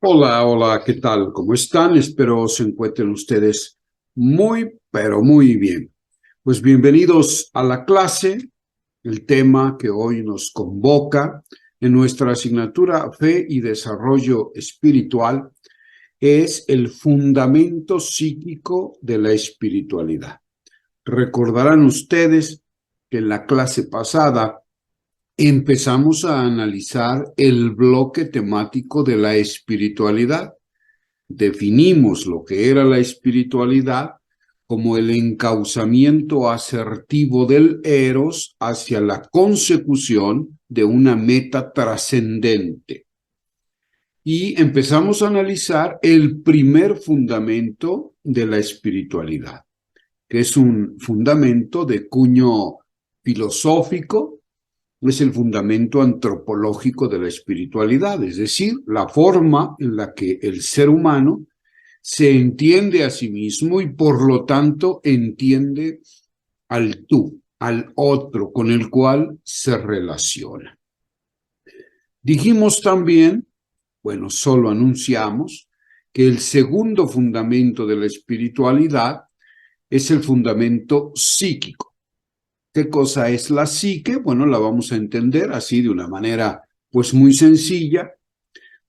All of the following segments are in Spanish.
Hola, hola, ¿qué tal? ¿Cómo están? Espero se encuentren ustedes muy, pero muy bien. Pues bienvenidos a la clase. El tema que hoy nos convoca en nuestra asignatura Fe y Desarrollo Espiritual es el fundamento psíquico de la espiritualidad. Recordarán ustedes que en la clase pasada empezamos a analizar el bloque temático de la espiritualidad. Definimos lo que era la espiritualidad como el encauzamiento asertivo del eros hacia la consecución de una meta trascendente. Y empezamos a analizar el primer fundamento de la espiritualidad, que es un fundamento de cuño filosófico, es el fundamento antropológico de la espiritualidad, es decir, la forma en la que el ser humano se entiende a sí mismo y por lo tanto entiende al tú, al otro con el cual se relaciona. Dijimos también, bueno, solo anunciamos que el segundo fundamento de la espiritualidad es el fundamento psíquico. ¿Qué cosa es la psique? Bueno, la vamos a entender así de una manera pues muy sencilla,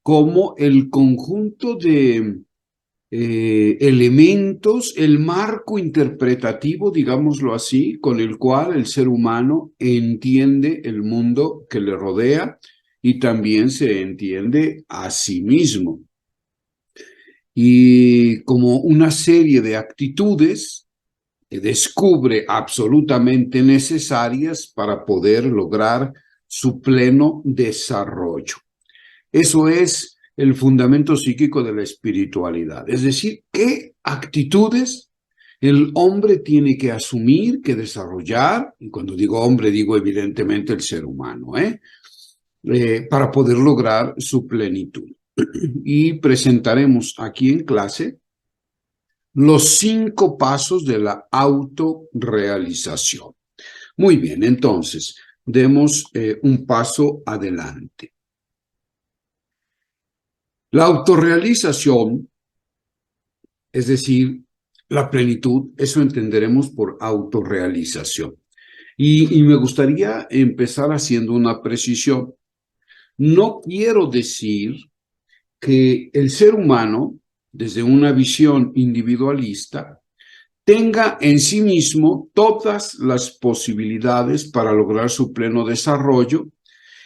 como el conjunto de elementos, el marco interpretativo, digámoslo así, con el cual el ser humano entiende el mundo que le rodea y también se entiende a sí mismo. Y como una serie de actitudes que descubre absolutamente necesarias para poder lograr su pleno desarrollo. Eso es el fundamento psíquico de la espiritualidad. Es decir, qué actitudes el hombre tiene que asumir, que desarrollar, y cuando digo hombre digo evidentemente el ser humano, para poder lograr su plenitud. Y presentaremos aquí en clase los 5 pasos de la autorrealización. Muy bien, entonces, demos un paso adelante. La autorrealización, es decir, la plenitud, eso entenderemos por autorrealización. Y me gustaría empezar haciendo una precisión. No quiero decir que el ser humano, desde una visión individualista, tenga en sí mismo todas las posibilidades para lograr su pleno desarrollo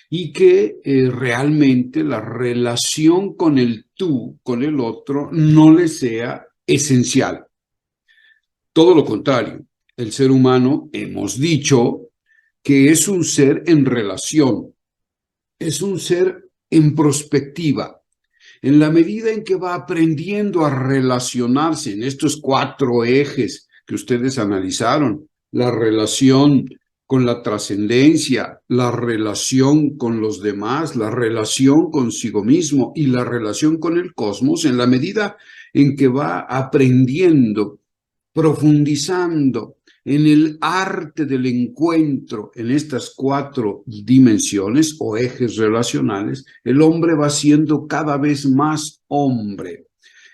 y que realmente la relación con el tú, con el otro, no le sea esencial. Todo lo contrario, el ser humano, hemos dicho, que es un ser en relación, es un ser en perspectiva. En la medida en que va aprendiendo a relacionarse en estos 4 ejes que ustedes analizaron, la relación con la trascendencia, la relación con los demás, la relación consigo mismo y la relación con el cosmos, en la medida en que va aprendiendo, profundizando en el arte del encuentro en estas 4 dimensiones o ejes relacionales, el hombre va siendo cada vez más hombre.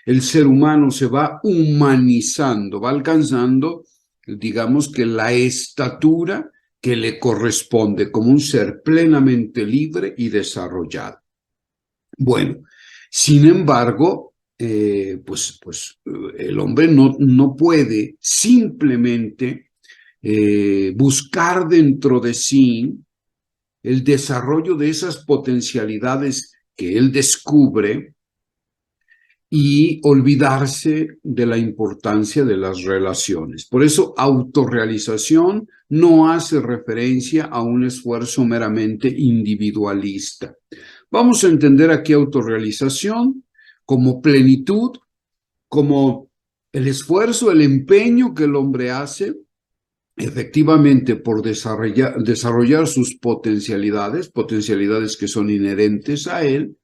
El ser humano se va humanizando, va alcanzando, digamos que la estatura que le corresponde como un ser plenamente libre y desarrollado. Bueno, sin embargo, pues el hombre no puede simplemente buscar dentro de sí el desarrollo de esas potencialidades que él descubre y olvidarse de la importancia de las relaciones. Por eso, autorrealización no hace referencia a un esfuerzo meramente individualista. Vamos a entender aquí autorrealización como plenitud, como el esfuerzo, el empeño que el hombre hace efectivamente por desarrollar sus potencialidades que son inherentes a él,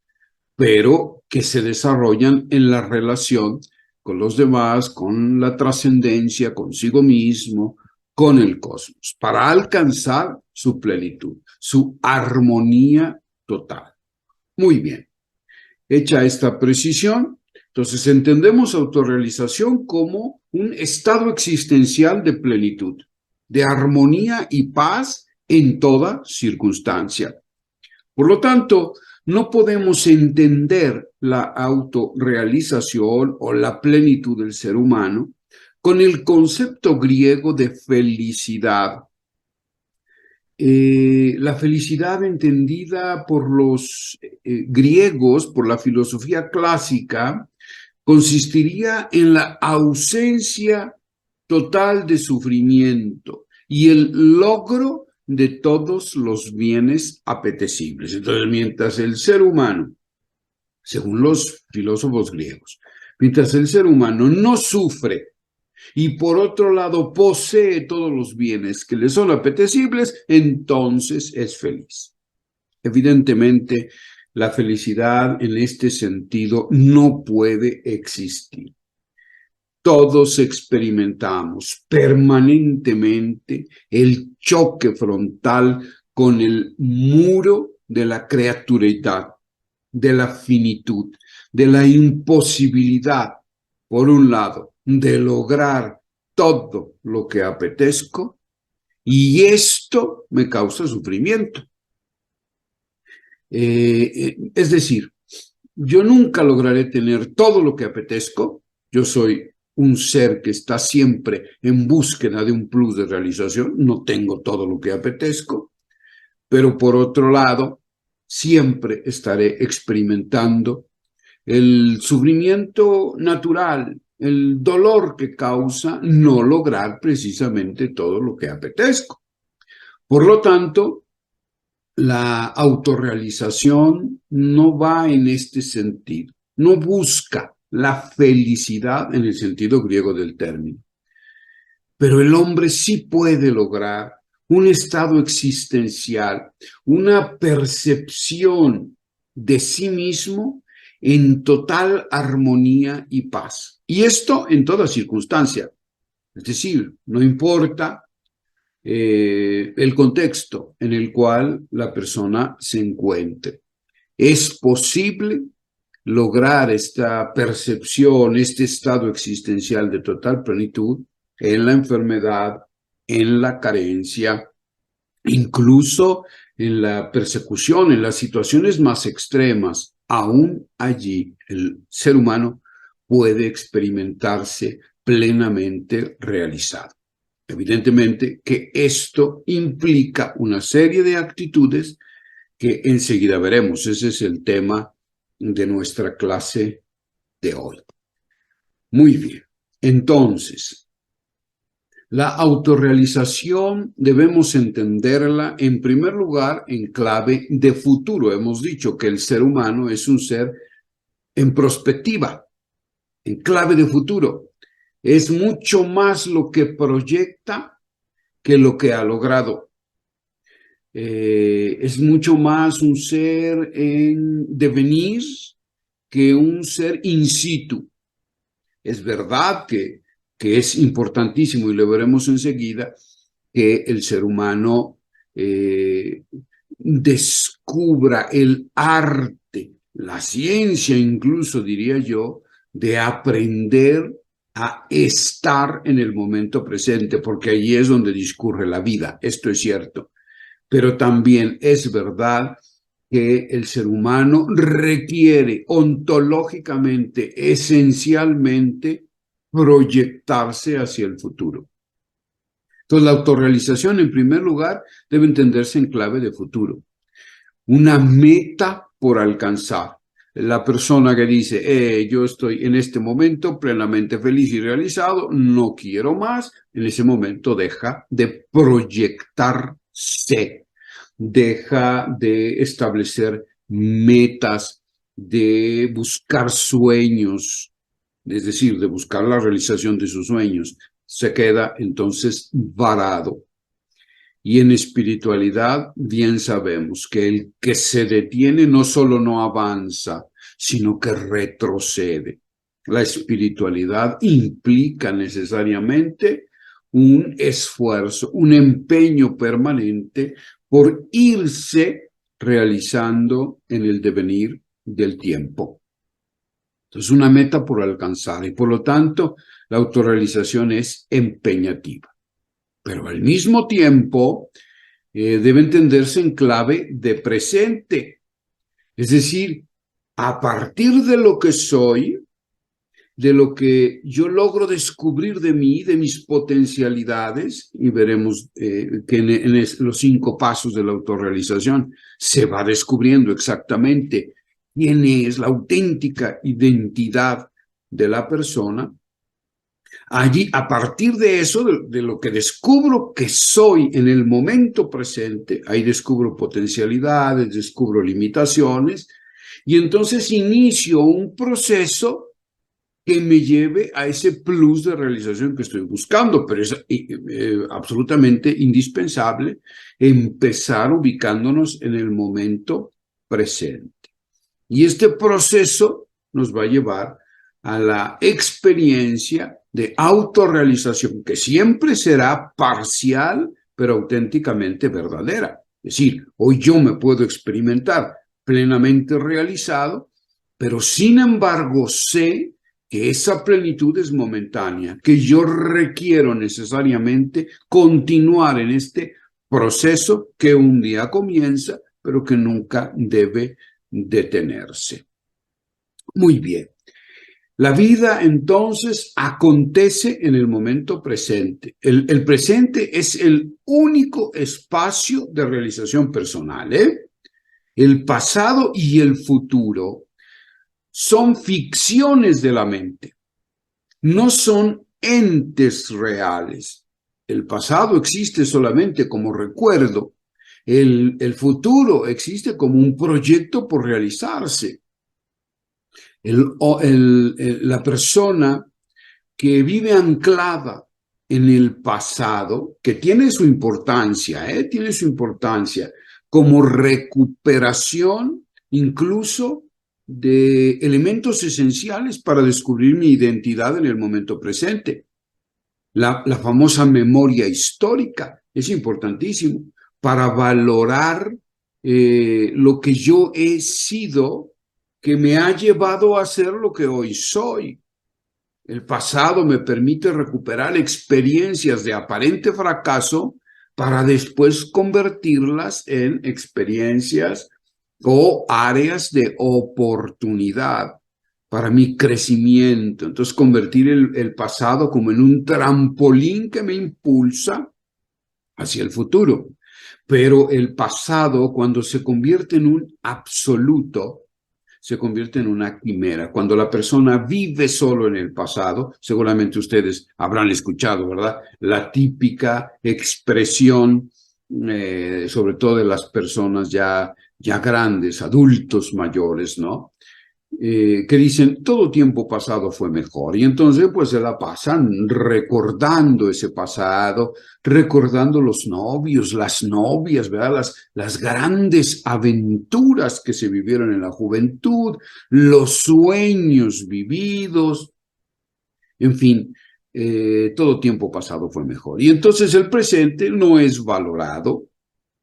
pero que se desarrollan en la relación con los demás, con la trascendencia, consigo mismo, con el cosmos, para alcanzar su plenitud, su armonía total. Muy bien. Hecha esta precisión, entonces entendemos autorrealización como un estado existencial de plenitud, de armonía y paz en toda circunstancia. Por lo tanto, no podemos entender la autorrealización o la plenitud del ser humano con el concepto griego de felicidad. La felicidad entendida por los griegos, por la filosofía clásica, consistiría en la ausencia total de sufrimiento y el logro de todos los bienes apetecibles. Entonces, mientras el ser humano, según los filósofos griegos, mientras el ser humano no sufre y por otro lado posee todos los bienes que le son apetecibles, entonces es feliz. Evidentemente, la felicidad en este sentido no puede existir. Todos experimentamos permanentemente el choque frontal con el muro de la creaturidad, de la finitud, de la imposibilidad, por un lado, de lograr todo lo que apetezco, y esto me causa sufrimiento. Es decir, yo nunca lograré tener todo lo que apetezco. Yo soy un ser que está siempre en búsqueda de un plus de realización. No tengo todo lo que apetezco, pero por otro lado, siempre estaré experimentando el sufrimiento natural, el dolor que causa no lograr precisamente todo lo que apetezco. Por lo tanto, la autorrealización no va en este sentido, no busca la felicidad en el sentido griego del término. Pero el hombre sí puede lograr un estado existencial, una percepción de sí mismo en total armonía y paz. Y esto en toda circunstancia. Es decir, no importa el contexto en el cual la persona se encuentre. Es posible lograr esta percepción, este estado existencial de total plenitud en la enfermedad, en la carencia, incluso en la persecución, en las situaciones más extremas. Aún allí el ser humano puede experimentarse plenamente realizado. Evidentemente que esto implica una serie de actitudes que enseguida veremos. Ese es el tema de nuestra clase de hoy. Muy bien. Entonces, la autorrealización debemos entenderla en primer lugar en clave de futuro. Hemos dicho que el ser humano es un ser en perspectiva, en clave de futuro. Es mucho más lo que proyecta que lo que ha logrado. Es mucho más un ser en devenir que un ser in situ. Es verdad que es importantísimo, y lo veremos enseguida, que el ser humano descubra el arte, la ciencia incluso, diría yo, de aprender a estar en el momento presente, porque allí es donde discurre la vida. Esto es cierto. Pero también es verdad que el ser humano requiere ontológicamente, esencialmente, proyectarse hacia el futuro. Entonces, la autorrealización, en primer lugar, debe entenderse en clave de futuro. Una meta por alcanzar. La persona que dice, yo estoy en este momento plenamente feliz y realizado, no quiero más, en ese momento deja de proyectarse, deja de establecer metas, de buscar sueños, es decir, de buscar la realización de sus sueños. Se queda entonces varado. Y en espiritualidad bien sabemos que el que se detiene no solo no avanza, sino que retrocede. La espiritualidad implica necesariamente un esfuerzo, un empeño permanente por irse realizando en el devenir del tiempo. Entonces, una meta por alcanzar y por lo tanto, la autorrealización es empeñativa. Pero al mismo tiempo, debe entenderse en clave de presente. Es decir, a partir de lo que soy, de lo que yo logro descubrir de mí, de mis potencialidades, y veremos que en los 5 pasos de la autorrealización se va descubriendo exactamente quién es la auténtica identidad de la persona. Allí, a partir de eso, de lo que descubro que soy en el momento presente, ahí descubro potencialidades, descubro limitaciones, y entonces inicio un proceso que me lleve a ese plus de realización que estoy buscando, pero es absolutamente indispensable empezar ubicándonos en el momento presente. Y este proceso nos va a llevar a la experiencia de autorrealización, que siempre será parcial, pero auténticamente verdadera. Es decir, hoy yo me puedo experimentar plenamente realizado, pero sin embargo sé que esa plenitud es momentánea, que yo requiero necesariamente continuar en este proceso que un día comienza, pero que nunca debe detenerse. Muy bien. La vida entonces acontece en el momento presente. El presente es el único espacio de realización personal, ¿eh? El pasado y el futuro son ficciones de la mente, no son entes reales. El pasado existe solamente como recuerdo, el futuro existe como un proyecto por realizarse. La persona que vive anclada en el pasado, que tiene su importancia, tiene su importancia como recuperación incluso de elementos esenciales para descubrir mi identidad en el momento presente. La famosa memoria histórica es importantísimo para valorar lo que yo he sido, que me ha llevado a ser lo que hoy soy. El pasado me permite recuperar experiencias de aparente fracaso para después convertirlas en experiencias o áreas de oportunidad para mi crecimiento. Entonces, convertir el pasado como en un trampolín que me impulsa hacia el futuro. Pero el pasado, cuando se convierte en un absoluto, se convierte en una quimera. Cuando la persona vive solo en el pasado, seguramente ustedes habrán escuchado, ¿verdad? La típica expresión, sobre todo de las personas ya grandes, adultos mayores, ¿no? Que dicen, todo tiempo pasado fue mejor. Y entonces, pues se la pasan recordando ese pasado, recordando los novios, las novias, ¿verdad? Las grandes aventuras que se vivieron en la juventud, los sueños vividos, en fin, todo tiempo pasado fue mejor. Y entonces el presente no es valorado,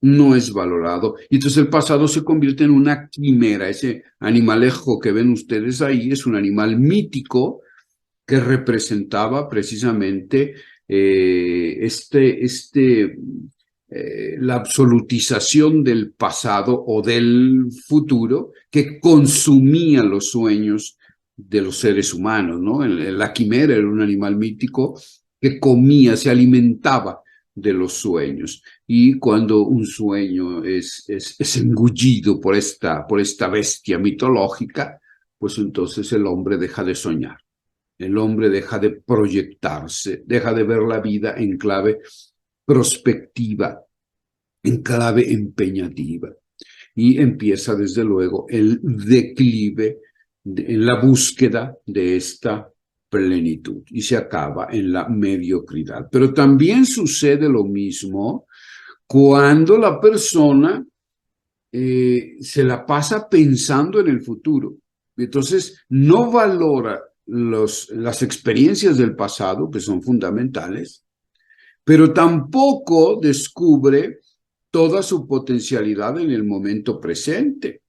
no es valorado. Y entonces el pasado se convierte en una quimera. Ese animalejo que ven ustedes ahí es un animal mítico que representaba precisamente la absolutización del pasado o del futuro que consumía los sueños de los seres humanos, ¿no? La quimera era un animal mítico que comía, se alimentaba de los sueños. Y cuando un sueño es engullido por esta bestia mitológica, pues entonces el hombre deja de soñar. El hombre deja de proyectarse, deja de ver la vida en clave prospectiva, en clave empeñativa. Y empieza desde luego el declive en la búsqueda de esta plenitud y se acaba en la mediocridad. Pero también sucede lo mismo cuando la persona se la pasa pensando en el futuro. Entonces no valora las experiencias del pasado, que son fundamentales, pero tampoco descubre toda su potencialidad en el momento presente.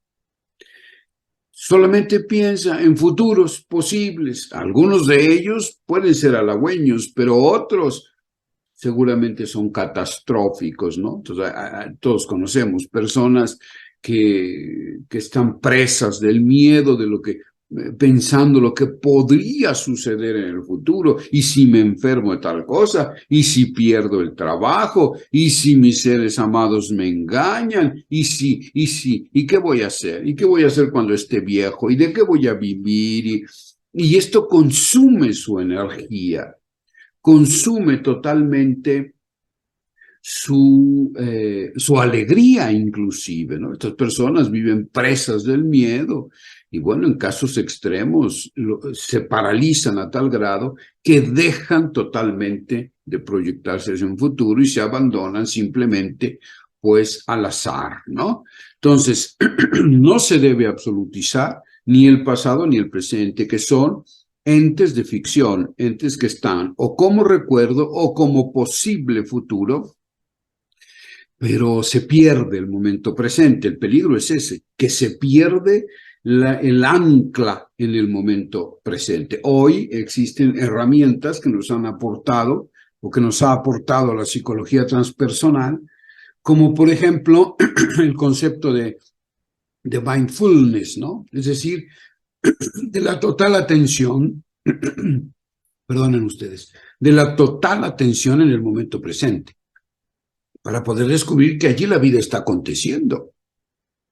solamente piensa en futuros posibles. Algunos de ellos pueden ser halagüeños, pero otros seguramente son catastróficos, ¿no? Entonces, todos conocemos personas que están presas del miedo de lo que, pensando lo que podría suceder en el futuro, y si me enfermo de tal cosa, y si pierdo el trabajo, y si mis seres amados me engañan, y qué voy a hacer, y qué voy a hacer cuando esté viejo, y de qué voy a vivir, y esto consume su energía, consume totalmente su alegría inclusive, ¿no? Estas personas viven presas del miedo y bueno, en casos extremos se paralizan a tal grado que dejan totalmente de proyectarse hacia un futuro y se abandonan simplemente pues al azar, ¿no? Entonces, no se debe absolutizar ni el pasado ni el presente, que son entes de ficción, entes que están o como recuerdo o como posible futuro, pero se pierde el momento presente. El peligro es ese, que se pierde el ancla en el momento presente. Hoy existen herramientas que nos han aportado o que nos ha aportado la psicología transpersonal, como por ejemplo el concepto de mindfulness, ¿no? Es decir, de la total atención, perdonen ustedes, de la total atención en el momento presente, para poder descubrir que allí la vida está aconteciendo.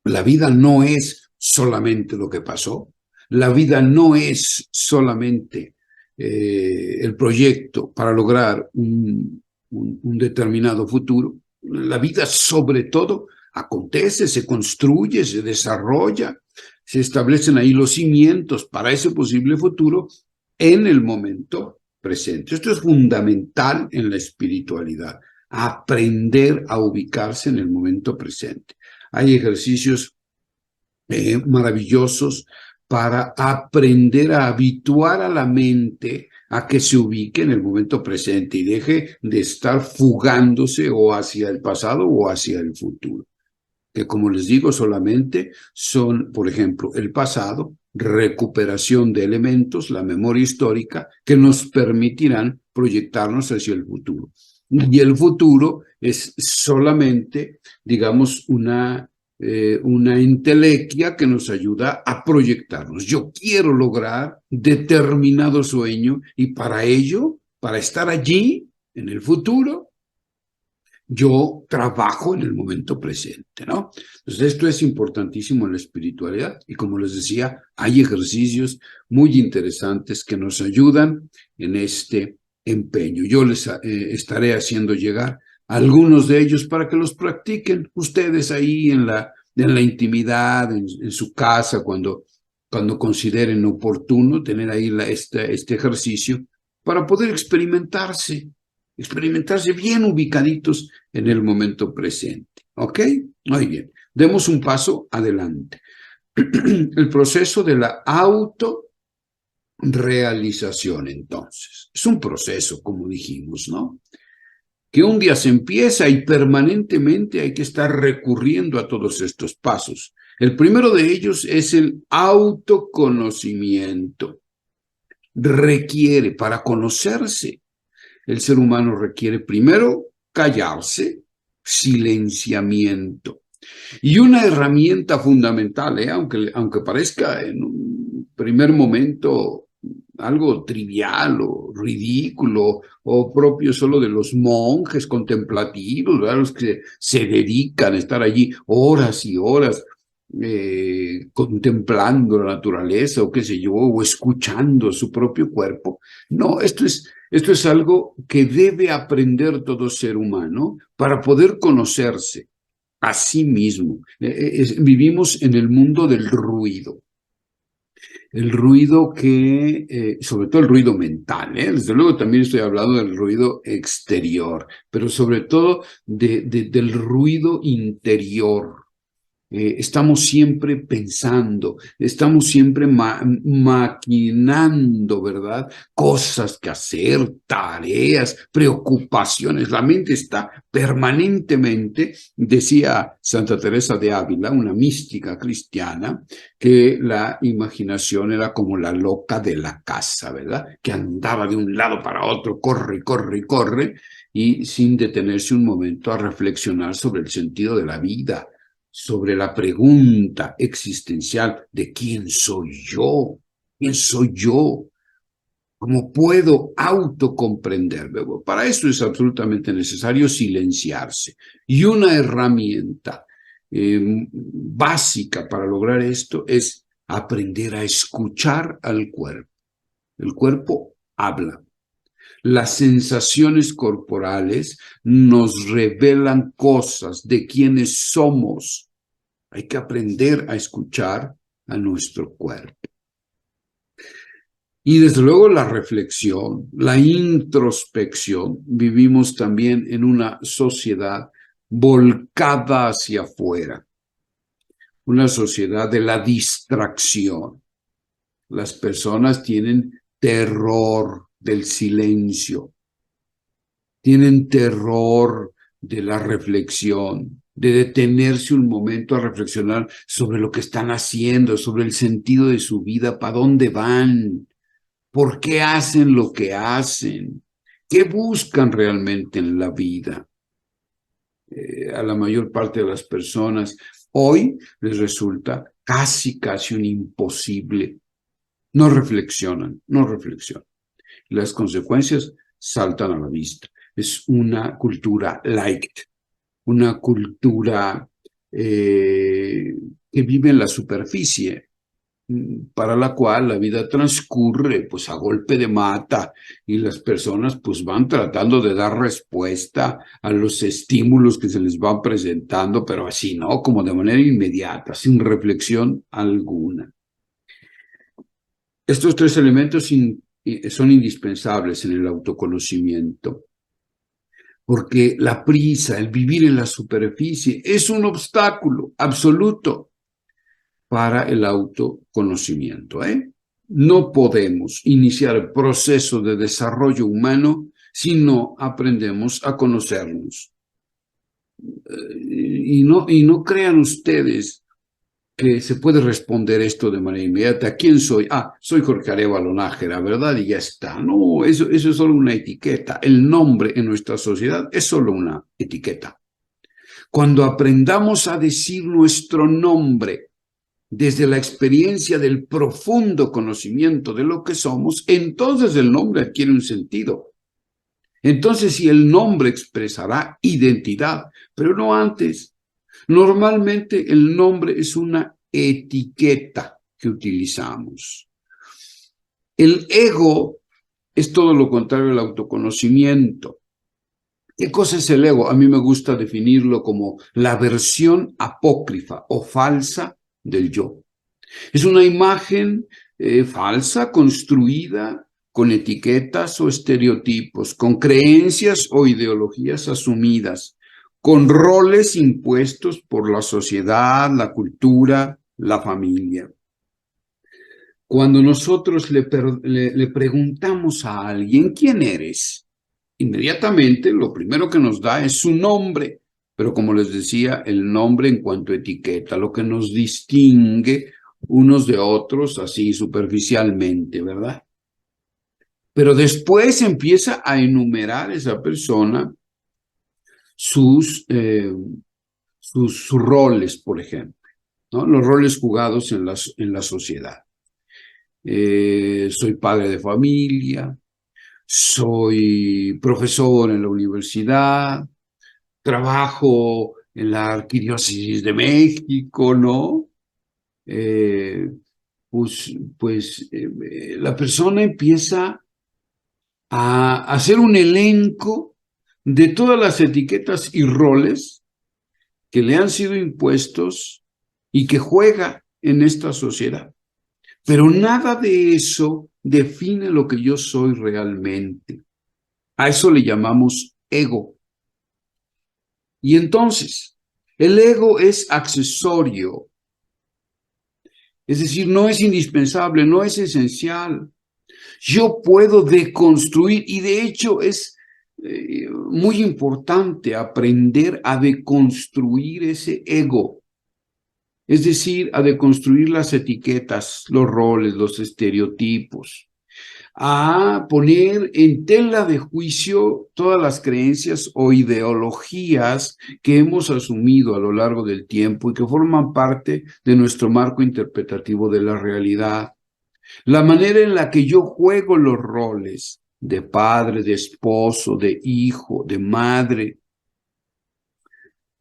La vida no es solamente lo que pasó, la vida no es solamente el proyecto para lograr un determinado futuro. La vida sobre todo acontece, se construye, se desarrolla, se establecen ahí los cimientos para ese posible futuro en el momento presente. Esto es fundamental en la espiritualidad, aprender a ubicarse en el momento presente. Hay ejercicios maravillosos para aprender a habituar a la mente a que se ubique en el momento presente y deje de estar fugándose o hacia el pasado o hacia el futuro. Que como les digo, solamente son, por ejemplo, el pasado, recuperación de elementos, la memoria histórica, que nos permitirán proyectarnos hacia el futuro. Y el futuro es solamente, digamos, una entelequia que nos ayuda a proyectarnos. Yo quiero lograr determinado sueño y para ello, para estar allí en el futuro, yo trabajo en el momento presente, ¿no? Entonces, esto es importantísimo en la espiritualidad y como les decía, hay ejercicios muy interesantes que nos ayudan en este empeño. Yo les estaré haciendo llegar algunos de ellos para que los practiquen ustedes ahí en la intimidad, en su casa, cuando consideren oportuno tener ahí este ejercicio para poder experimentarse bien ubicaditos en el momento presente. ¿Ok? Muy bien. Demos un paso adelante. El proceso de la autorrealización, entonces. Es un proceso, como dijimos, ¿no? Que un día se empieza y permanentemente hay que estar recurriendo a todos estos pasos. El primero de ellos es el autoconocimiento. Requiere, para conocerse, el ser humano requiere primero callarse, silenciamiento. Y una herramienta fundamental, aunque parezca en un primer momento algo trivial o ridículo o propio solo de los monjes contemplativos, ¿verdad? Los que se dedican a estar allí horas y horas contemplando la naturaleza o qué sé yo, o escuchando su propio cuerpo. No, esto es algo que debe aprender todo ser humano para poder conocerse a sí mismo. Vivimos en el mundo del ruido. El ruido sobre todo el ruido mental, desde luego también estoy hablando del ruido exterior, pero sobre todo del ruido interior. Estamos siempre pensando, estamos siempre maquinando, ¿verdad? Cosas que hacer, tareas, preocupaciones. La mente está permanentemente, decía Santa Teresa de Ávila, una mística cristiana, que la imaginación era como la loca de la casa, ¿verdad? Que andaba de un lado para otro, corre, corre, corre, y sin detenerse un momento a reflexionar sobre el sentido de la vida, sobre la pregunta existencial de quién soy yo, quién soy yo, cómo puedo autocomprenderme. Bueno, para eso es absolutamente necesario silenciarse. Y una herramienta básica para lograr esto es aprender a escuchar al cuerpo. El cuerpo habla. Las sensaciones corporales nos revelan cosas de quienes somos. Hay que aprender a escuchar a nuestro cuerpo. Y desde luego la reflexión, la introspección. Vivimos también en una sociedad volcada hacia afuera, una sociedad de la distracción. Las personas tienen terror del silencio, tienen terror de la reflexión, de detenerse un momento a reflexionar sobre lo que están haciendo, sobre el sentido de su vida, para dónde van, por qué hacen lo que hacen, qué buscan realmente en la vida. A la mayor parte de las personas hoy les resulta casi un imposible. No reflexionan, no reflexionan. Las consecuencias saltan a la vista. Es una cultura light, una cultura que vive en la superficie, para la cual la vida transcurre pues a golpe de mata y las personas pues van tratando de dar respuesta a los estímulos que se les van presentando, pero así, ¿no? Como de manera inmediata, sin reflexión alguna. Estos tres elementos son indispensables en el autoconocimiento, porque la prisa, el vivir en la superficie, es un obstáculo absoluto para el autoconocimiento. No podemos iniciar el proceso de desarrollo humano si no aprendemos a conocernos. Y no crean ustedes que se puede responder esto de manera inmediata. ¿Quién soy? Soy Jorge Arévalo Nájera, ¿verdad? Y ya está. No, eso es solo una etiqueta. El nombre en nuestra sociedad es solo una etiqueta. Cuando aprendamos a decir nuestro nombre desde la experiencia del profundo conocimiento de lo que somos, entonces el nombre adquiere un sentido. Entonces sí, el nombre expresará identidad, pero no antes. Normalmente el nombre es una etiqueta que utilizamos. El ego es todo lo contrario al autoconocimiento. ¿Qué cosa es el ego? A mí me gusta definirlo como la versión apócrifa o falsa del yo. Es una imagen falsa, construida con etiquetas o estereotipos, con creencias o ideologías asumidas, con roles impuestos por la sociedad, la cultura, la familia. Cuando nosotros le preguntamos a alguien, ¿quién eres? Inmediatamente lo primero que nos da es su nombre, pero como les decía, el nombre en cuanto a etiqueta, lo que nos distingue unos de otros así superficialmente, ¿verdad? Pero después empieza a enumerar esa persona sus roles, por ejemplo, ¿no? Los roles jugados en la sociedad. Soy padre de familia, soy profesor en la universidad, trabajo en la Arquidiócesis de México, ¿no? La persona empieza a hacer un elenco de todas las etiquetas y roles que le han sido impuestos y que juega en esta sociedad. Pero nada de eso define lo que yo soy realmente. A eso le llamamos ego. Y entonces, El ego es accesorio, es decir, no es indispensable, no es esencial. Yo puedo deconstruir, y de hecho es muy importante aprender a deconstruir ese ego. Es decir, a deconstruir las etiquetas, los roles, los estereotipos, a poner en tela de juicio todas las creencias o ideologías que hemos asumido a lo largo del tiempo y que forman parte de nuestro marco interpretativo de la realidad. La manera en la que yo juego los roles de padre, de esposo, de hijo, de madre,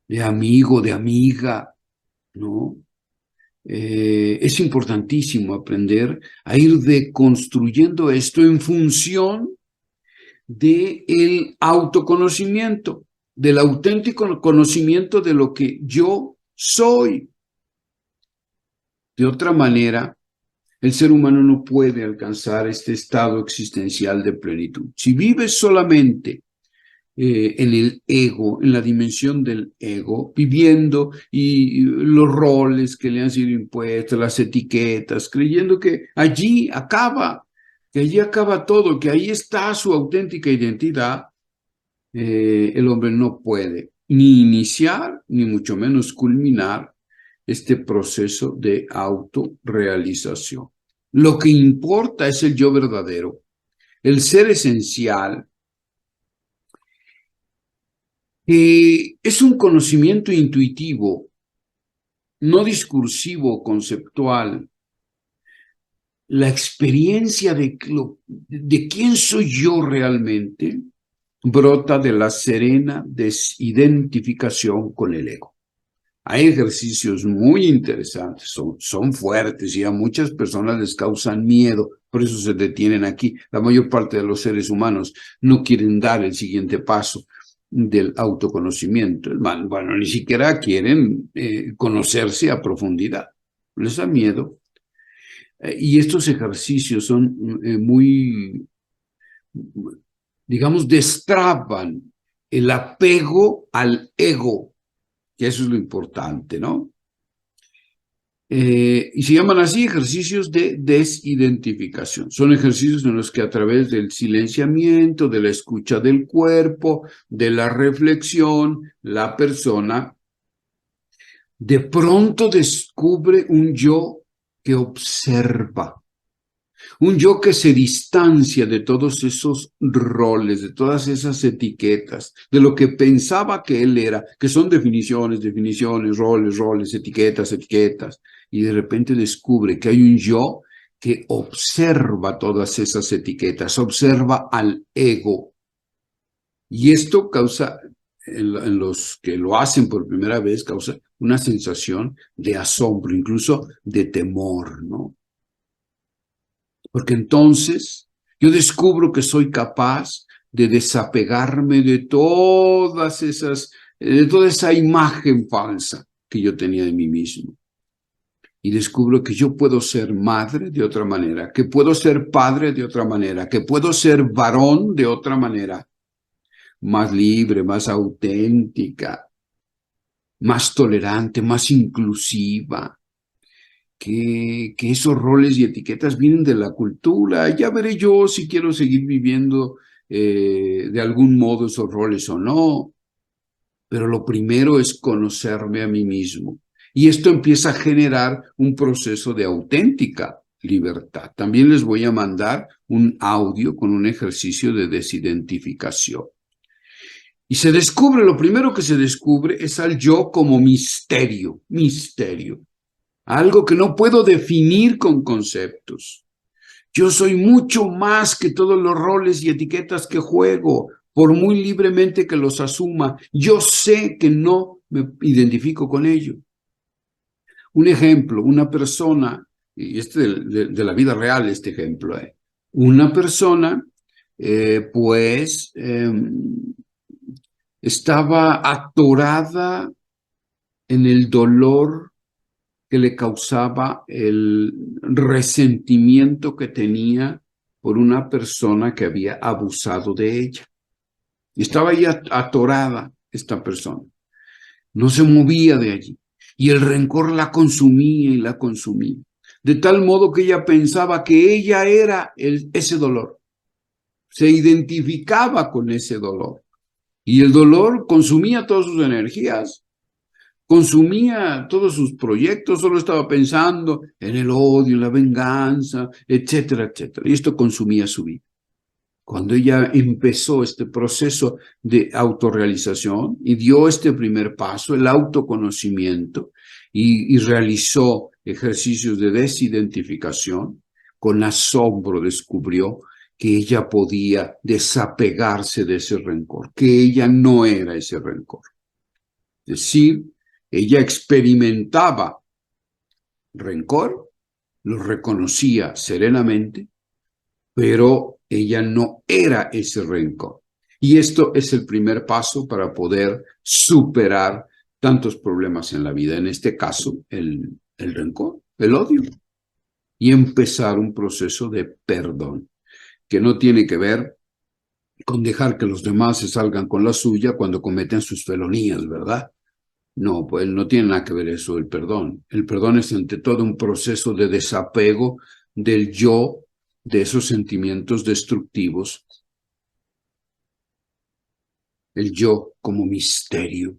de amigo, de amiga, ¿no? Es importantísimo aprender a ir deconstruyendo esto en función del autoconocimiento, del auténtico conocimiento de lo que yo soy. De otra manera, el ser humano no puede alcanzar este estado existencial de plenitud. Si vives solamente en el ego, en la dimensión del ego, viviendo y los roles que le han sido impuestos, las etiquetas, creyendo que allí acaba todo, que ahí está su auténtica identidad, el hombre no puede ni iniciar, ni mucho menos culminar este proceso de autorrealización. Lo que importa es el yo verdadero, el ser esencial, es un conocimiento intuitivo, no discursivo, conceptual. La experiencia de quién soy yo realmente brota de la serena desidentificación con el ego. Hay ejercicios muy interesantes, son fuertes y a muchas personas les causan miedo, por eso se detienen aquí. La mayor parte de los seres humanos no quieren dar el siguiente paso del autoconocimiento. Bueno, ni siquiera quieren conocerse a profundidad, les da miedo. Y estos ejercicios son muy, digamos, destraban el apego al ego, que eso es lo importante, ¿no? Y se llaman así ejercicios de desidentificación. Son ejercicios en los que a través del silenciamiento, de la escucha del cuerpo, de la reflexión, la persona de pronto descubre un yo que observa, un yo que se distancia de todos esos roles, de todas esas etiquetas, de lo que pensaba que él era, que son definiciones, roles, etiquetas, y de repente descubre que hay un yo que observa todas esas etiquetas, observa al ego. Y esto causa, en los que lo hacen por primera vez, causa una sensación de asombro, incluso de temor, ¿no? Porque entonces yo descubro que soy capaz de desapegarme de toda esa imagen falsa que yo tenía de mí mismo. Y descubro que yo puedo ser madre de otra manera, que puedo ser padre de otra manera, que puedo ser varón de otra manera, más libre, más auténtica, más tolerante, más inclusiva. Que esos roles y etiquetas vienen de la cultura. Ya veré yo si quiero seguir viviendo de algún modo esos roles o no. Pero lo primero es conocerme a mí mismo. Y esto empieza a generar un proceso de auténtica libertad. También les voy a mandar un audio con un ejercicio de desidentificación. Y se descubre, lo primero que se descubre es al yo como misterio. Algo que no puedo definir con conceptos. Yo soy mucho más que todos los roles y etiquetas que juego, por muy libremente que los asuma. Yo sé que no me identifico con ello. Un ejemplo, una persona, y de la vida real este ejemplo, una persona estaba atorada en el dolor que le causaba el resentimiento que tenía por una persona que había abusado de ella. Y estaba ahí atorada esta persona. no se movía de allí. Y el rencor la consumía y la consumía. De tal modo que ella pensaba que ella era ese dolor. Se identificaba con ese dolor. Y el dolor consumía todas sus energías, consumía todos sus proyectos, solo estaba pensando en el odio, en la venganza, etcétera, etcétera. Y esto consumía su vida. Cuando ella empezó este proceso de autorrealización y dio este primer paso, el autoconocimiento, y realizó ejercicios de desidentificación, con asombro descubrió que ella podía desapegarse de ese rencor, que ella no era ese rencor. Es decir, ella experimentaba rencor, lo reconocía serenamente, pero ella no era ese rencor. Y esto es el primer paso para poder superar tantos problemas en la vida, en este caso el rencor, el odio, y empezar un proceso de perdón, que no tiene que ver con dejar que los demás se salgan con la suya cuando cometen sus felonías, ¿verdad? No, pues no tiene nada que ver eso, el perdón. El perdón es ante todo un proceso de desapego del yo, de esos sentimientos destructivos, el yo como misterio,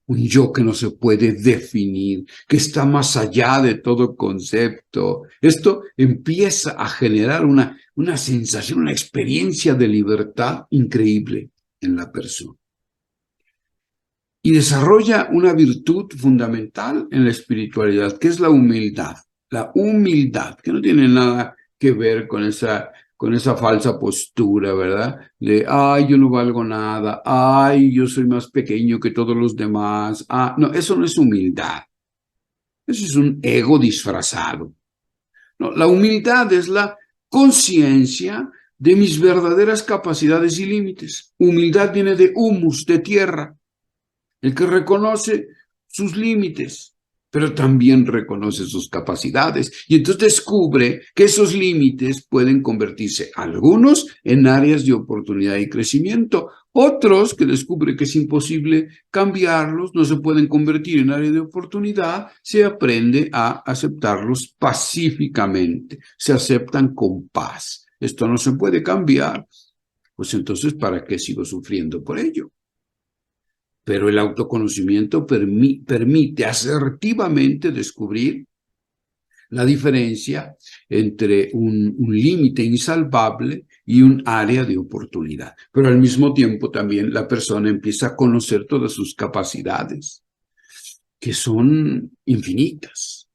un yo que no se puede definir, que está más allá de todo concepto. Esto empieza a generar una sensación, una experiencia de libertad increíble en la persona. Y desarrolla una virtud fundamental en la espiritualidad, que es la humildad. La humildad, que no tiene nada que ver con esa falsa postura, ¿verdad? De, ay, yo no valgo nada, ay, yo soy más pequeño que todos los demás. Ah, no, eso no es humildad. Eso es un ego disfrazado. No, la humildad es la conciencia de mis verdaderas capacidades y límites. Humildad viene de humus, de tierra. El que reconoce sus límites, pero también reconoce sus capacidades. Y entonces descubre que esos límites pueden convertirse, algunos, en áreas de oportunidad y crecimiento, otros que descubre que es imposible cambiarlos, no se pueden convertir en áreas de oportunidad, se aprende a aceptarlos pacíficamente, se aceptan con paz. Esto no se puede cambiar, pues entonces, ¿para qué sigo sufriendo por ello? Pero el autoconocimiento permite asertivamente descubrir la diferencia entre un límite insalvable y un área de oportunidad. Pero al mismo tiempo también la persona empieza a conocer todas sus capacidades, que son infinitas.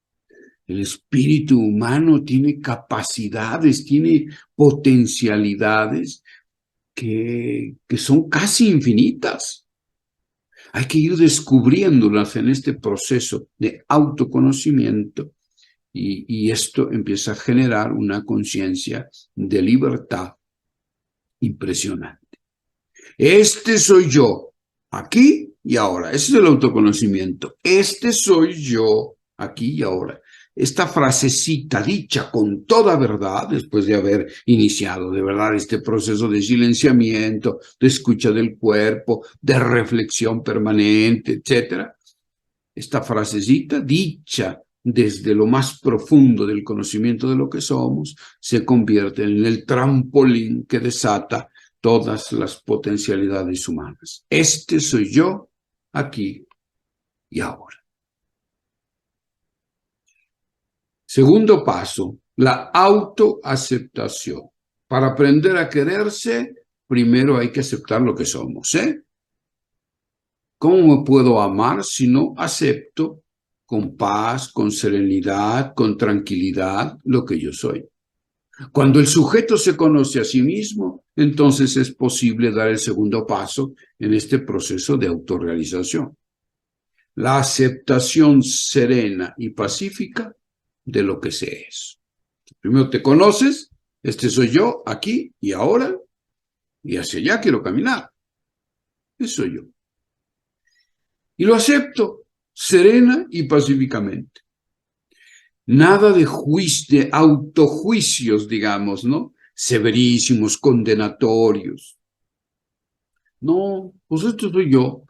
El espíritu humano tiene capacidades, tiene potencialidades que son casi infinitas. Hay que ir descubriéndolas en este proceso de autoconocimiento y esto empieza a generar una conciencia de libertad impresionante. Este soy yo, aquí y ahora. Ese es el autoconocimiento. Este soy yo, aquí y ahora. Esta frasecita dicha con toda verdad, después de haber iniciado de verdad este proceso de silenciamiento, de escucha del cuerpo, de reflexión permanente, etc. Esta frasecita dicha desde lo más profundo del conocimiento de lo que somos, se convierte en el trampolín que desata todas las potencialidades humanas. Este soy yo, aquí y ahora. Segundo paso, la autoaceptación. Para aprender a quererse, primero hay que aceptar lo que somos, ¿eh? ¿Cómo me puedo amar si no acepto con paz, con serenidad, con tranquilidad lo que yo soy? Cuando el sujeto se conoce a sí mismo, entonces es posible dar el segundo paso en este proceso de autorrealización. La aceptación serena y pacífica de lo que se es. Primero te conoces, este soy yo, aquí y ahora, y hacia allá quiero caminar. Eso soy yo. Y lo acepto serena y pacíficamente. Nada de de autojuicios, digamos, ¿no? Severísimos, condenatorios. No, pues esto soy yo.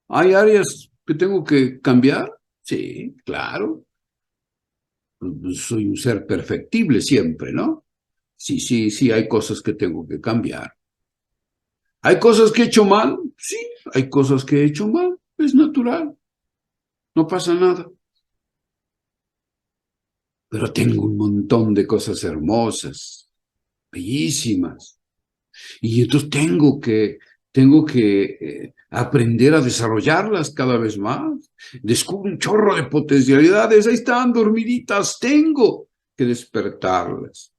¿Hay áreas que tengo que cambiar? Sí, claro. Soy un ser perfectible siempre, ¿no? Sí, sí, sí, hay cosas que tengo que cambiar. ¿Hay cosas que he hecho mal? Sí, hay cosas que he hecho mal. Es natural, no pasa nada. Pero tengo un montón de cosas hermosas, bellísimas. Y entonces tengo que aprender a desarrollarlas cada vez más. Descubro un chorro de potencialidades, ahí están dormiditas, tengo que despertarlas.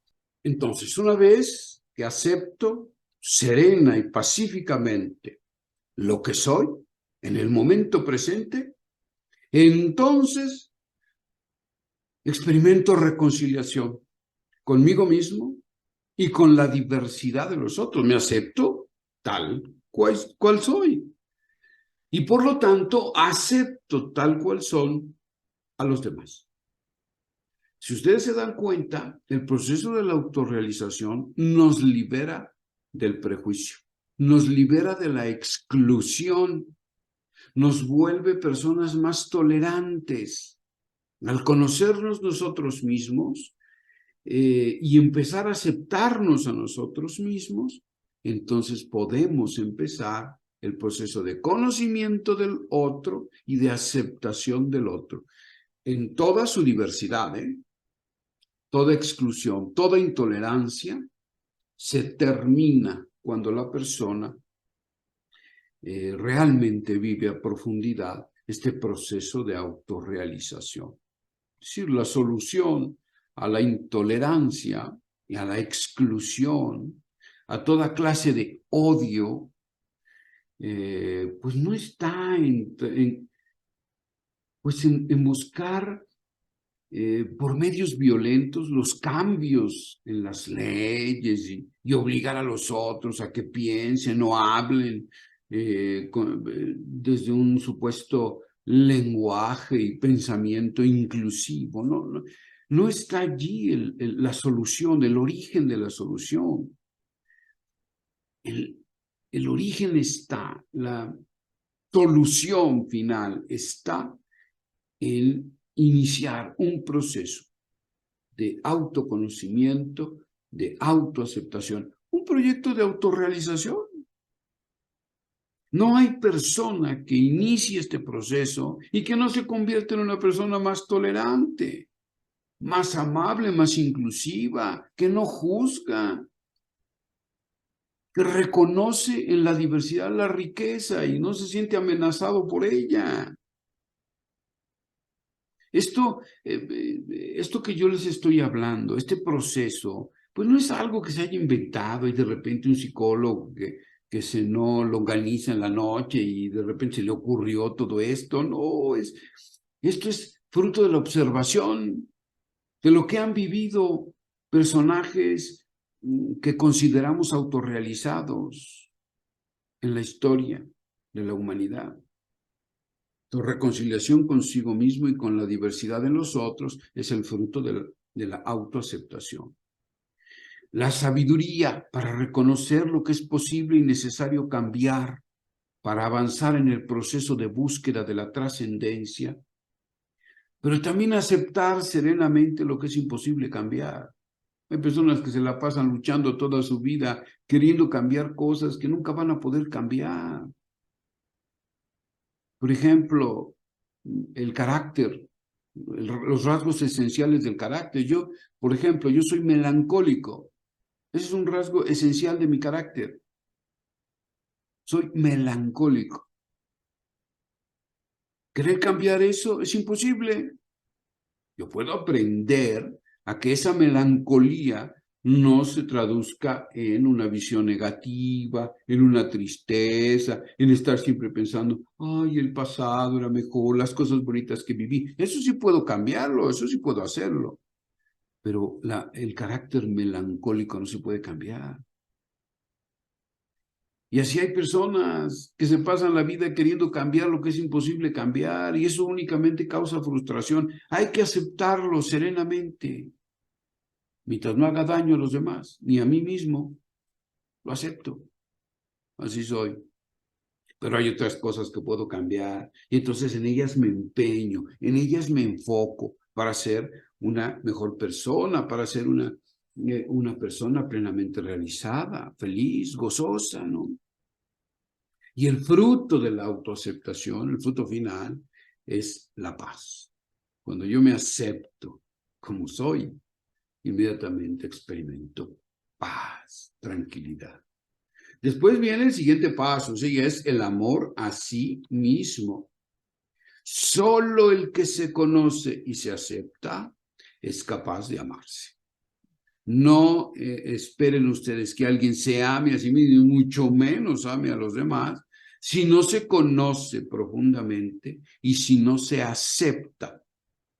Entonces, una vez que acepto serena y pacíficamente lo que soy en el momento presente, entonces experimento reconciliación conmigo mismo y con la diversidad de los otros. Me acepto tal cual soy. Y por lo tanto, acepto tal cual son a los demás. Si ustedes se dan cuenta, el proceso de la autorrealización nos libera del prejuicio, nos libera de la exclusión, nos vuelve personas más tolerantes. Al conocernos nosotros mismos y empezar a aceptarnos a nosotros mismos, entonces podemos empezar el proceso de conocimiento del otro y de aceptación del otro en toda su diversidad, toda exclusión, toda intolerancia se termina cuando la persona realmente vive a profundidad este proceso de autorrealización. Es decir, la solución a la intolerancia y a la exclusión, a toda clase de odio, pues no está en buscar por medios violentos los cambios en las leyes y obligar a los otros a que piensen o hablen desde un supuesto lenguaje y pensamiento inclusivo. No está allí la solución, el origen de la solución. El origen está, la solución final está en iniciar un proceso de autoconocimiento, de autoaceptación, un proyecto de autorrealización. No hay persona que inicie este proceso y que no se convierta en una persona más tolerante, más amable, más inclusiva, que no juzga, que reconoce en la diversidad la riqueza y no se siente amenazado por ella. Esto que yo les estoy hablando, este proceso, pues no es algo que se haya inventado y de repente un psicólogo que se no lo organiza en la noche y de repente se le ocurrió todo esto. No, esto es fruto de la observación, de lo que han vivido personajes que consideramos autorrealizados en la historia de la humanidad. Tu reconciliación consigo mismo y con la diversidad en los otros es el fruto de la autoaceptación. La sabiduría para reconocer lo que es posible y necesario cambiar para avanzar en el proceso de búsqueda de la trascendencia, pero también aceptar serenamente lo que es imposible cambiar. Hay personas que se la pasan luchando toda su vida queriendo cambiar cosas que nunca van a poder cambiar. Por ejemplo, el carácter, los rasgos esenciales del carácter. Yo, por ejemplo, yo soy melancólico. Ese es un rasgo esencial de mi carácter. Soy melancólico. ¿Querer cambiar eso es imposible? Yo puedo aprender a que esa melancolía no se traduzca en una visión negativa, en una tristeza, en estar siempre pensando, ay, el pasado era mejor, las cosas bonitas que viví. Eso sí puedo cambiarlo, eso sí puedo hacerlo. Pero el carácter melancólico no se puede cambiar. Y así hay personas que se pasan la vida queriendo cambiar lo que es imposible cambiar y eso únicamente causa frustración. Hay que aceptarlo serenamente. Mientras no haga daño a los demás, ni a mí mismo, lo acepto. Así soy. pero hay otras cosas que puedo cambiar. Y entonces en ellas me empeño, en ellas me enfoco para ser una mejor persona, para ser una persona plenamente realizada, feliz, gozosa, ¿no? Y el fruto de la autoaceptación, el fruto final, es la paz. Cuando yo me acepto como soy, inmediatamente experimento paz, tranquilidad. Después viene el siguiente paso, ¿sí? Es el amor a sí mismo. Solo el que se conoce y se acepta es capaz de amarse. No esperen ustedes que alguien se ame a sí mismo, y mucho menos ame a los demás, si no se conoce profundamente y si no se acepta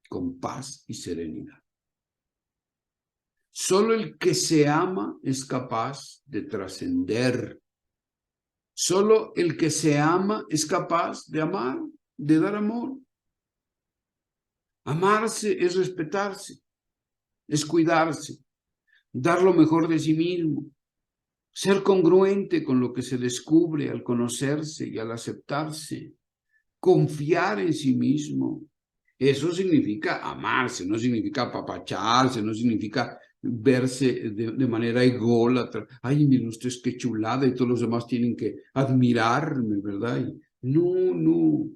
con paz y serenidad. Solo el que se ama es capaz de trascender. Solo el que se ama es capaz de amar, de dar amor. Amarse es respetarse, es cuidarse, dar lo mejor de sí mismo, ser congruente con lo que se descubre al conocerse y al aceptarse, confiar en sí mismo. Eso significa amarse, no significa apapacharse, no significa verse de manera ególatra. Ay, miren ustedes qué chulada y todos los demás tienen que admirarme, ¿verdad? No, no.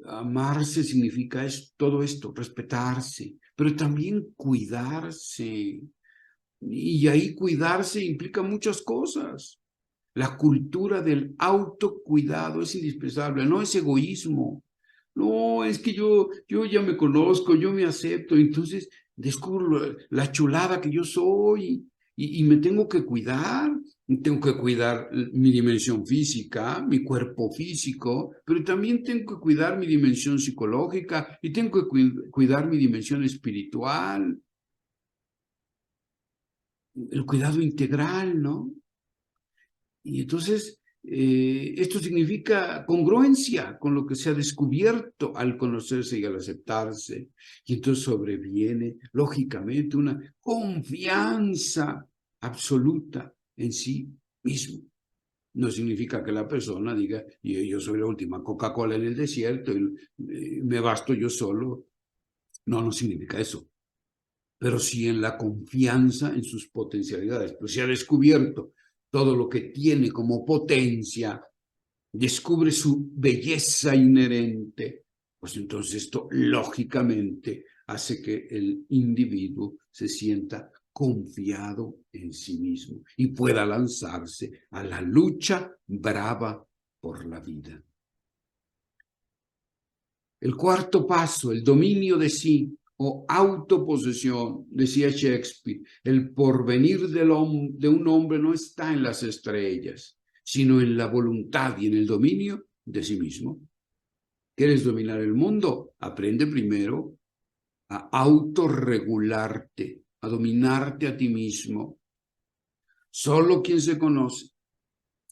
Amarse significa todo esto, respetarse, pero también cuidarse. Y ahí cuidarse implica muchas cosas. La cultura del autocuidado es indispensable, no es egoísmo. No, es que yo ya me conozco, yo me acepto, entonces descubro la chulada que yo soy y me tengo que cuidar. Tengo que cuidar mi dimensión física, mi cuerpo físico, pero también tengo que cuidar mi dimensión psicológica y tengo que cuidar mi dimensión espiritual, el cuidado integral, ¿no? Y entonces, esto significa congruencia con lo que se ha descubierto al conocerse y al aceptarse. Y entonces sobreviene, lógicamente, una confianza absoluta en sí mismo. No significa que la persona diga, yo soy la última Coca-Cola en el desierto y me basto yo solo. No, no significa eso. Pero sí en la confianza en sus potencialidades. Pues se ha descubierto todo lo que tiene como potencia, descubre su belleza inherente, pues entonces esto lógicamente hace que el individuo se sienta confiado en sí mismo y pueda lanzarse a la lucha brava por la vida. El cuarto paso, el dominio de sí o autoposesión, decía Shakespeare, el porvenir de un hombre no está en las estrellas, sino en la voluntad y en el dominio de sí mismo. ¿Quieres dominar el mundo? Aprende primero a autorregularte, a dominarte a ti mismo. Solo quien se conoce,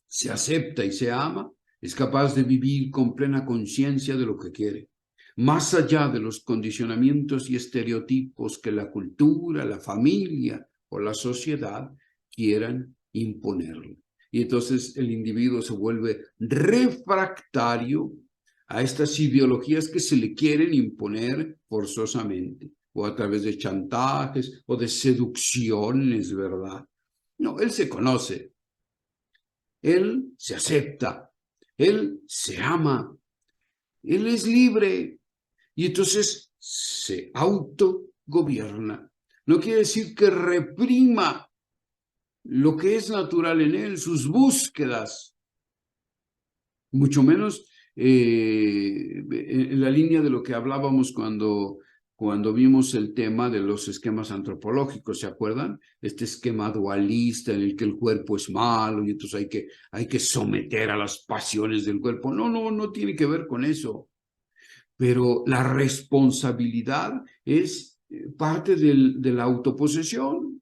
se acepta y se ama, es capaz de vivir con plena conciencia de lo que quiere, más allá de los condicionamientos y estereotipos que la cultura, la familia o la sociedad quieran imponerle. Y entonces el individuo se vuelve refractario a estas ideologías que se le quieren imponer forzosamente, o a través de chantajes o de seducciones, ¿verdad? No, él se conoce, él se acepta, él se ama, él es libre y entonces se autogobierna. No quiere decir que reprima lo que es natural en él, sus búsquedas, mucho menos en la línea de lo que hablábamos cuando vimos el tema de los esquemas antropológicos, ¿se acuerdan? Este esquema dualista en el que el cuerpo es malo y entonces hay que someter a las pasiones del cuerpo. No, no, no tiene que ver con eso. Pero la responsabilidad es parte de la autoposesión.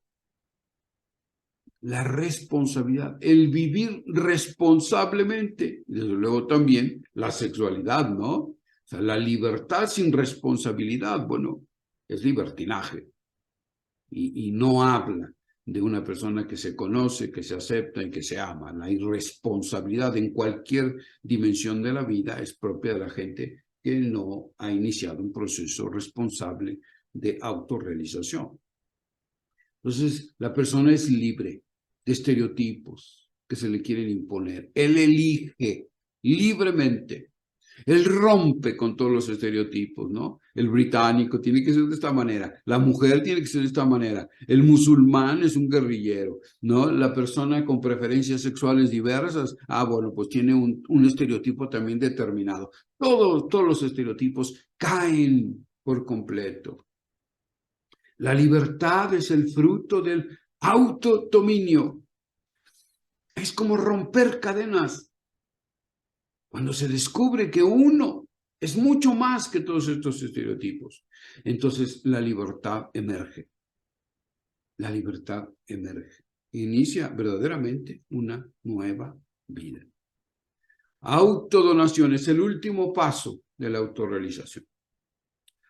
La responsabilidad, el vivir responsablemente, desde luego también la sexualidad, ¿no? O sea, la libertad sin responsabilidad, bueno, es libertinaje y no habla de una persona que se conoce, que se acepta y que se ama. La irresponsabilidad en cualquier dimensión de la vida es propia de la gente que no ha iniciado un proceso responsable de autorrealización. Entonces, la persona es libre de estereotipos que se le quieren imponer. Él elige libremente. Él rompe con todos los estereotipos, ¿no? El británico tiene que ser de esta manera, la mujer tiene que ser de esta manera, el musulmán es un guerrillero, ¿no? La persona con preferencias sexuales diversas, bueno, pues tiene un estereotipo también determinado. Todos los estereotipos caen por completo. La libertad es el fruto del autodominio. Es como romper cadenas. Cuando se descubre que uno es mucho más que todos estos estereotipos, entonces la libertad emerge. La libertad emerge. Inicia verdaderamente una nueva vida. Autodonación es el último paso de la autorrealización.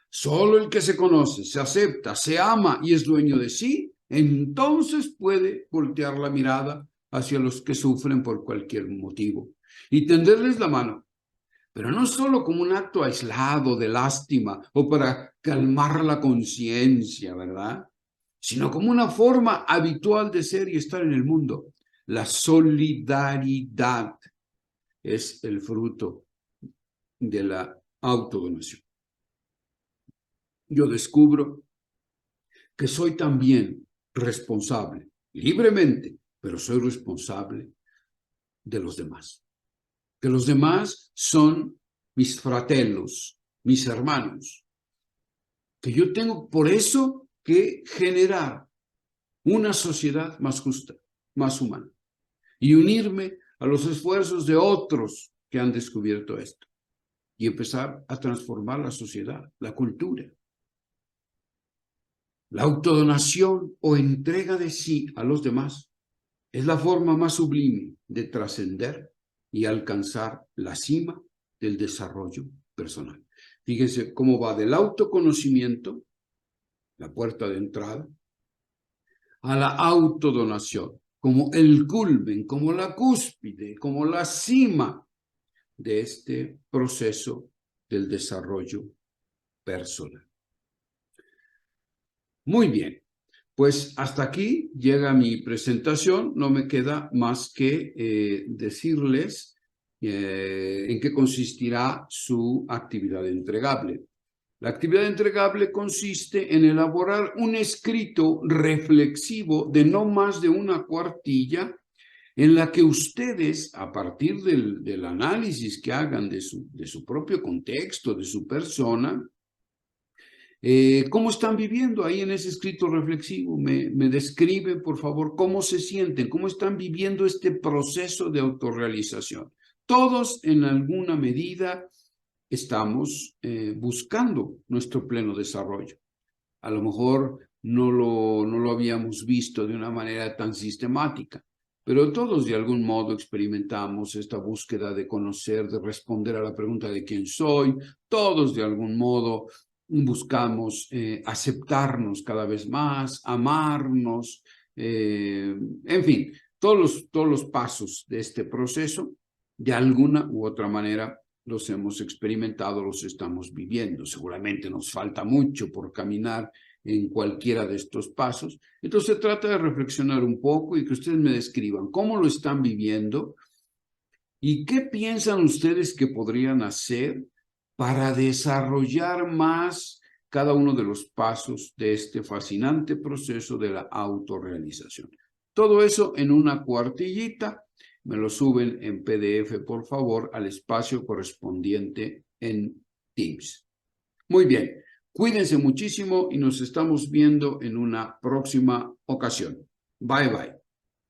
Solo el que se conoce, se acepta, se ama y es dueño de sí, entonces puede voltear la mirada hacia los que sufren por cualquier motivo y tenderles la mano, pero no solo como un acto aislado de lástima o para calmar la conciencia, ¿verdad? Sino como una forma habitual de ser y estar en el mundo. La solidaridad es el fruto de la autodonación. Yo descubro que soy también responsable, libremente, pero soy responsable de los demás. Que los demás son mis fratellos, mis hermanos. Que yo tengo por eso que generar una sociedad más justa, más humana. Y unirme a los esfuerzos de otros que han descubierto esto. Y empezar a transformar la sociedad, la cultura. La autodonación o entrega de sí a los demás es la forma más sublime de trascender y alcanzar la cima del desarrollo personal. Fíjense cómo va del autoconocimiento, la puerta de entrada, a la autodonación, como el culmen, como la cúspide, como la cima de este proceso del desarrollo personal. Muy bien, pues hasta aquí llega mi presentación. No me queda más que decirles en qué consistirá su actividad entregable. La actividad entregable consiste en elaborar un escrito reflexivo de no más de una cuartilla en la que ustedes, a partir del análisis que hagan de su propio contexto, de su persona, ¿cómo están viviendo ahí en ese escrito reflexivo? Me describen, por favor, cómo se sienten, cómo están viviendo este proceso de autorrealización. Todos, en alguna medida, estamos buscando nuestro pleno desarrollo. A lo mejor no lo habíamos visto de una manera tan sistemática, pero todos de algún modo experimentamos esta búsqueda de conocer, de responder a la pregunta de quién soy. Todos de algún modo buscamos aceptarnos cada vez más, amarnos, en fin, todos los pasos de este proceso, de alguna u otra manera, los hemos experimentado, los estamos viviendo. Seguramente nos falta mucho por caminar en cualquiera de estos pasos. Entonces se trata de reflexionar un poco y que ustedes me describan cómo lo están viviendo y qué piensan ustedes que podrían hacer para desarrollar más cada uno de los pasos de este fascinante proceso de la autorrealización. Todo eso en una cuartillita. Me lo suben en PDF, por favor, al espacio correspondiente en Teams. Muy bien, cuídense muchísimo y nos estamos viendo en una próxima ocasión. Bye, bye.